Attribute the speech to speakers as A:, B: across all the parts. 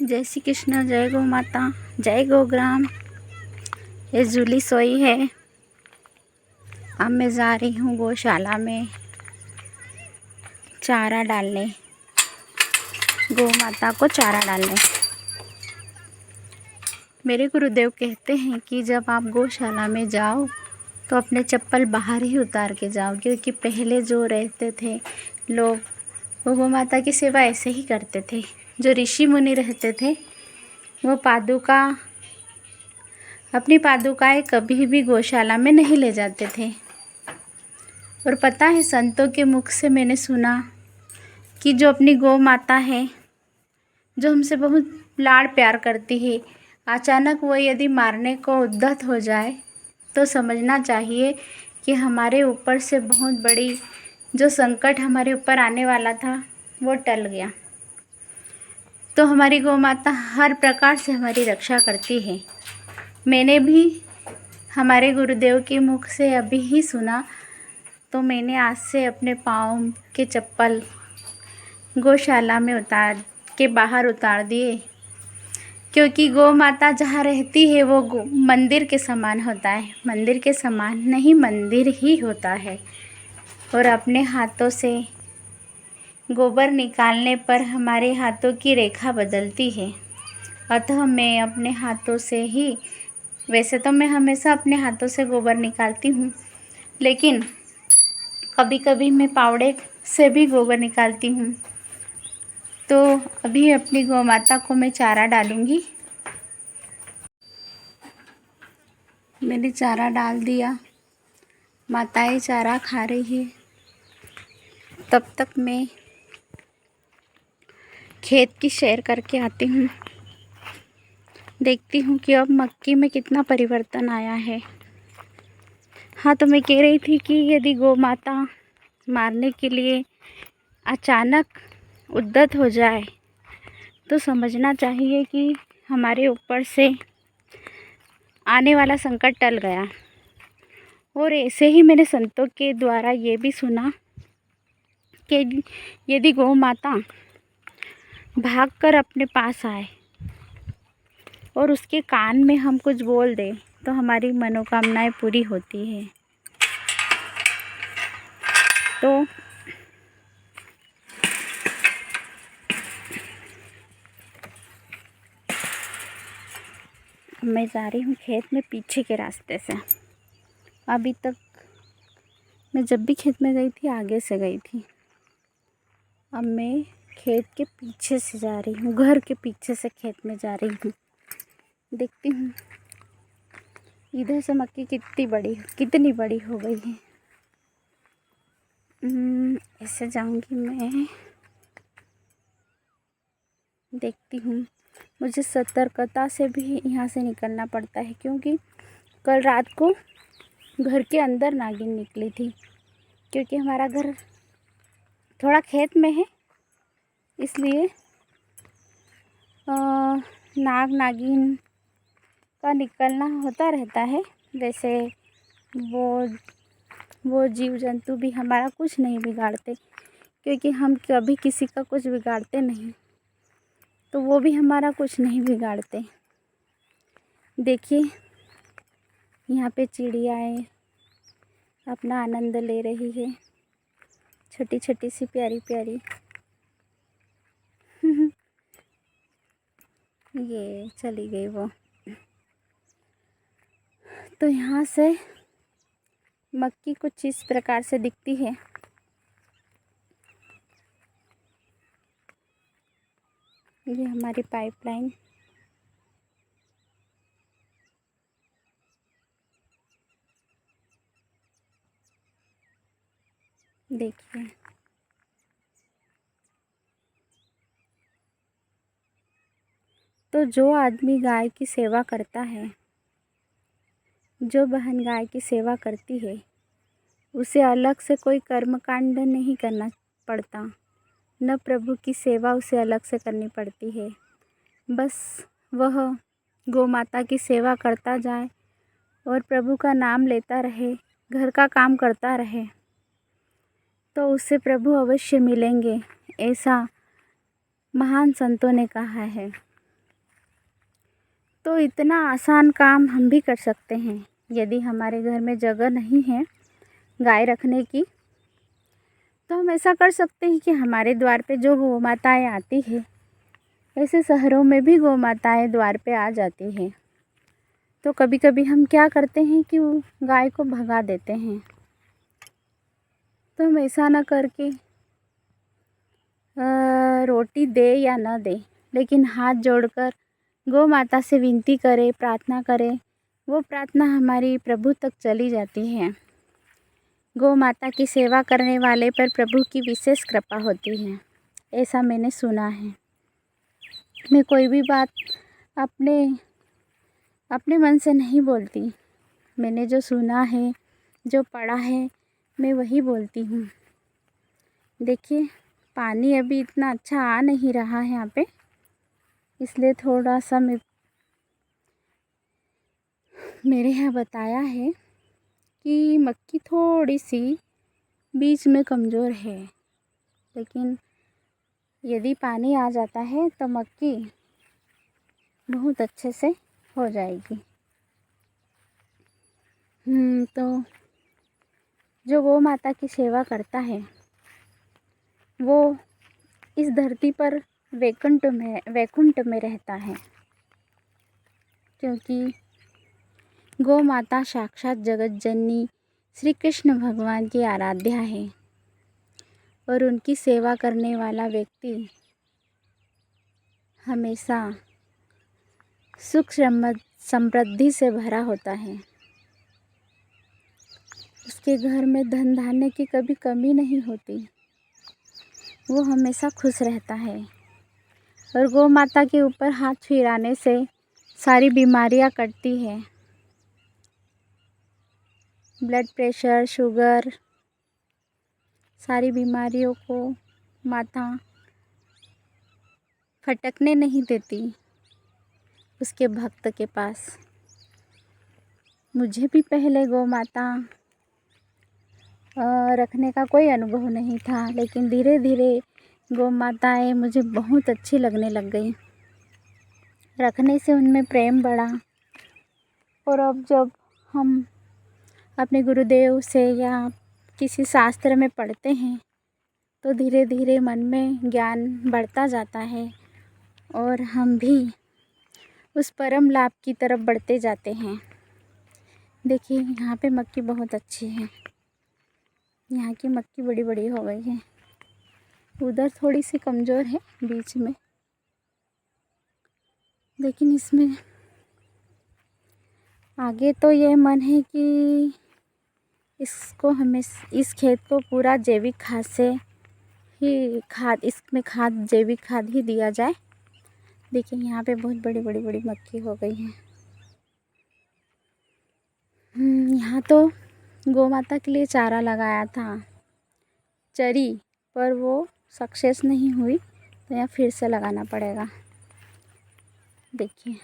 A: जय श्री कृष्ण, जय गौ माता, जय गौग्राम। ये जूली सोई है। अब मैं जा रही हूँ गौशाला में चारा डालने, गौ माता को चारा डालने। मेरे गुरुदेव कहते हैं कि जब आप गौशाला में जाओ तो अपने चप्पल बाहर ही उतार के जाओ, क्योंकि पहले जो रहते थे लोग वो गौ माता की सेवा ऐसे ही करते थे। जो ऋषि मुनि रहते थे वो अपनी पादुकाएं कभी भी गौशाला में नहीं ले जाते थे। और पता है, संतों के मुख से मैंने सुना कि जो अपनी गौ माता है, जो हमसे बहुत लाड़ प्यार करती है, अचानक वो यदि मारने को उद्यत हो जाए तो समझना चाहिए कि हमारे ऊपर से बहुत बड़ी जो संकट हमारे ऊपर आने वाला था वो टल गया। तो हमारी गौ माता हर प्रकार से हमारी रक्षा करती है। मैंने भी हमारे गुरुदेव के मुख से अभी ही सुना, तो मैंने आज से अपने पाँव के चप्पल गौशाला में बाहर उतार दिए, क्योंकि गौ माता जहाँ रहती है वो मंदिर के समान होता है। मंदिर के समान नहीं, मंदिर ही होता है। और अपने हाथों से गोबर निकालने पर हमारे हाथों की रेखा बदलती है। अतः मैं अपने हाथों से ही, वैसे तो मैं हमेशा अपने हाथों से गोबर निकालती हूँ, लेकिन कभी कभी मैं पावड़े से भी गोबर निकालती हूँ। तो अभी अपनी गौ माता को मैं चारा डालूँगी। मैंने चारा डाल दिया, माताएं चारा खा रही है। तब तक मैं खेत की सैर करके आती हूँ। देखती हूँ कि अब मक्की में कितना परिवर्तन आया है। हाँ, तो मैं कह रही थी कि यदि गौ माता मारने के लिए अचानक उद्यत हो जाए तो समझना चाहिए कि हमारे ऊपर से आने वाला संकट टल गया। और ऐसे ही मैंने संतों के द्वारा ये भी सुना कि यदि गौ माता भागकर अपने पास आए और उसके कान में हम कुछ बोल दें तो हमारी मनोकामनाएं पूरी होती है। तो मैं जा रही हूँ खेत में पीछे के रास्ते से। अभी तक मैं जब भी खेत में गई थी आगे से गई थी, अब मैं खेत के पीछे से जा रही हूँ, घर के पीछे से खेत में जा रही हूँ। देखती हूँ इधर से मक्की कितनी बड़ी हो गई है। ऐसे जाऊँगी मैं, देखती हूँ। मुझे सतर्कता से भी यहाँ से निकलना पड़ता है, क्योंकि कल रात को घर के अंदर नागिन निकली थी। क्योंकि हमारा घर थोड़ा खेत में है, इसलिए नागिन का निकलना होता रहता है। वैसे वो जीव जंतु भी हमारा कुछ नहीं बिगाड़ते, क्योंकि हम कभी किसी का कुछ बिगाड़ते नहीं, तो वो भी हमारा कुछ नहीं बिगाड़ते। देखिए, यहाँ पे चिड़ियाएँ अपना आनंद ले रही है, छोटी छोटी सी प्यारी प्यारी। ये चली गई वो। तो यहाँ से मक्की कुछ इस प्रकार से दिखती है। ये हमारी पाइपलाइन, देखिए। तो जो आदमी गाय की सेवा करता है, जो बहन गाय की सेवा करती है, उसे अलग से कोई कर्मकांड नहीं करना पड़ता, न प्रभु की सेवा उसे अलग से करनी पड़ती है। बस वह गौ माता की सेवा करता जाए और प्रभु का नाम लेता रहे, घर का काम करता रहे, तो उससे प्रभु अवश्य मिलेंगे, ऐसा महान संतों ने कहा है। तो इतना आसान काम हम भी कर सकते हैं। यदि हमारे घर में जगह नहीं है गाय रखने की, तो हम ऐसा कर सकते हैं कि हमारे द्वार पे जो गौ माताएँ आती है, ऐसे शहरों में भी गौ माताएँ द्वार पे आ जाती हैं। तो कभी कभी हम क्या करते हैं कि वो गाय को भगा देते हैं। तो हम ऐसा ना करके रोटी दे या ना दे, लेकिन हाथ जोड़कर गौ माता से विनती करें, प्रार्थना करें। वो प्रार्थना हमारी प्रभु तक चली जाती है। गौ माता की सेवा करने वाले पर प्रभु की विशेष कृपा होती है, ऐसा मैंने सुना है। मैं कोई भी बात अपने मन से नहीं बोलती। मैंने जो सुना है, जो पढ़ा है, मैं वही बोलती हूँ। देखिए, पानी अभी इतना अच्छा आ नहीं रहा है यहाँ पे, इसलिए थोड़ा सा मेरे यहाँ बताया है कि मक्की थोड़ी सी बीच में कमज़ोर है, लेकिन यदि पानी आ जाता है तो मक्की बहुत अच्छे से हो जाएगी। तो जो गौ माता की सेवा करता है वो इस धरती पर वैकुंठ में रहता है, क्योंकि गौ माता साक्षात जगत जननी श्री कृष्ण भगवान की आराध्या है। और उनकी सेवा करने वाला व्यक्ति हमेशा सुख समृद्धि से भरा होता है। उसके घर में धन धान्य की कभी कमी नहीं होती। वो हमेशा खुश रहता है। और गौ माता के ऊपर हाथ फिराने से सारी बीमारियां कटती है। ब्लड प्रेशर, शुगर, सारी बीमारियों को माता फटकने नहीं देती उसके भक्त के पास। मुझे भी पहले गौ माता रखने का कोई अनुभव नहीं था, लेकिन धीरे धीरे गौ माताएँ मुझे बहुत अच्छी लगने लग गई। रखने से उनमें प्रेम बढ़ा। और अब जब हम अपने गुरुदेव से या किसी शास्त्र में पढ़ते हैं, तो धीरे धीरे मन में ज्ञान बढ़ता जाता है और हम भी उस परम लाभ की तरफ बढ़ते जाते हैं। देखिए, यहाँ पे मक्की बहुत अच्छी है। यहाँ की मक्की बड़ी बड़ी हो गई है। उधर थोड़ी सी कमज़ोर है बीच में, लेकिन इसमें आगे तो ये मन है कि इस खेत को पूरा जैविक खाद से ही जैविक खाद ही दिया जाए। देखिए, यहाँ पे बहुत बड़ी बड़ी बड़ी मक्की हो गई है। यहाँ तो गौ माता के लिए चारा लगाया था, चरी, पर वो सक्सेस नहीं हुई, तो यहाँ फिर से लगाना पड़ेगा। देखिए,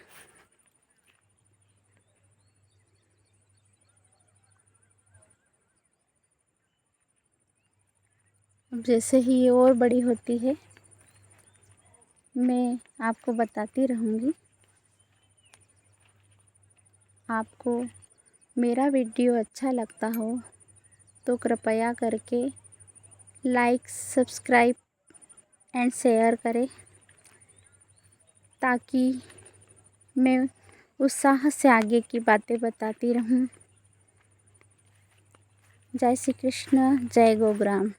A: अब जैसे ही ये और बड़ी होती है मैं आपको बताती रहूँगी। आपको मेरा वीडियो अच्छा लगता हो तो कृपया करके लाइक, सब्सक्राइब एंड शेयर करें, ताकि मैं उत्साह से आगे की बातें बताती रहूं। जय श्री कृष्ण, जय गोग्राम।